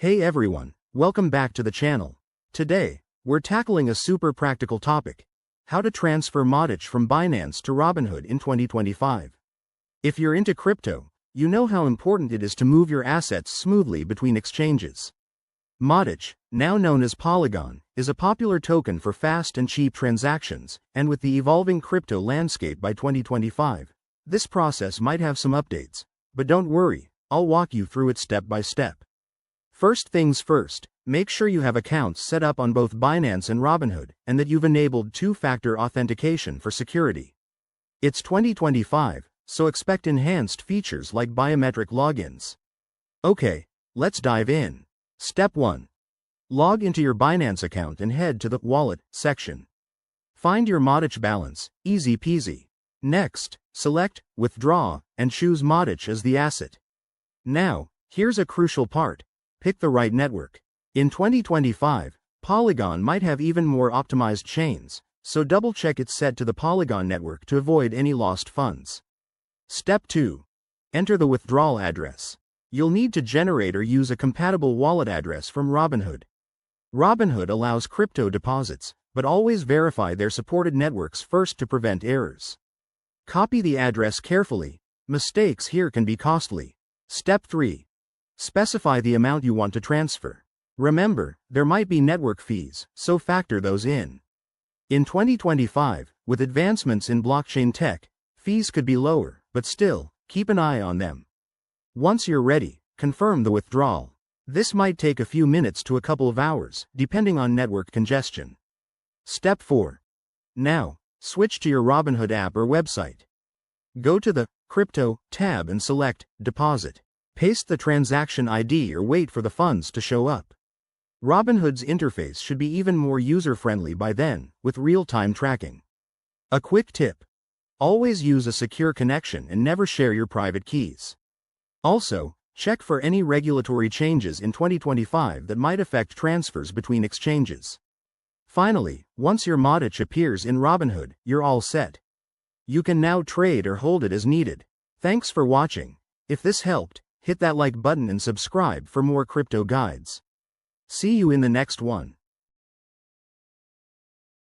Hey everyone, welcome back to the channel. Today, we're tackling a super practical topic: how to transfer Matic from Binance to Robinhood in 2025. If you're into crypto, you know how important it is to move your assets smoothly between exchanges. Matic, now known as Polygon, is a popular token for fast and cheap transactions, and with the evolving crypto landscape by 2025, this process might have some updates. But don't worry, I'll walk you through it step by step. First things first, make sure you have accounts set up on both Binance and Robinhood, and that you've enabled two-factor authentication for security. It's 2025, so expect enhanced features like biometric logins. Okay, let's dive in. Step 1. Log into your Binance account and head to the Wallet section. Find your Matic balance, easy peasy. Next, select Withdraw and choose Matic as the asset. Now, here's a crucial part. Pick the right network. In 2025, Polygon might have even more optimized chains, so double-check it's set to the Polygon network to avoid any lost funds. Step 2. Enter the withdrawal address. You'll need to generate or use a compatible wallet address from Robinhood. Robinhood allows crypto deposits, but always verify their supported networks first to prevent errors. Copy the address carefully. Mistakes here can be costly. Step 3. Specify the amount you want to transfer. Remember, there might be network fees, so factor those in. In 2025, with advancements in blockchain tech, fees could be lower, but still, keep an eye on them. Once you're ready, confirm the withdrawal. This might take a few minutes to a couple of hours, depending on network congestion. Step 4. Now, switch to your Robinhood app or website. Go to the Crypto tab and select Deposit. Paste the transaction ID or wait for the funds to show up. Robinhood's interface should be even more user-friendly by then, with real-time tracking. A quick tip: always use a secure connection and never share your private keys. Also, check for any regulatory changes in 2025 that might affect transfers between exchanges. Finally, once your Matic appears in Robinhood, you're all set. You can now trade or hold it as needed. Thanks for watching. If this helped, hit that like button and subscribe for more crypto guides. See you in the next one.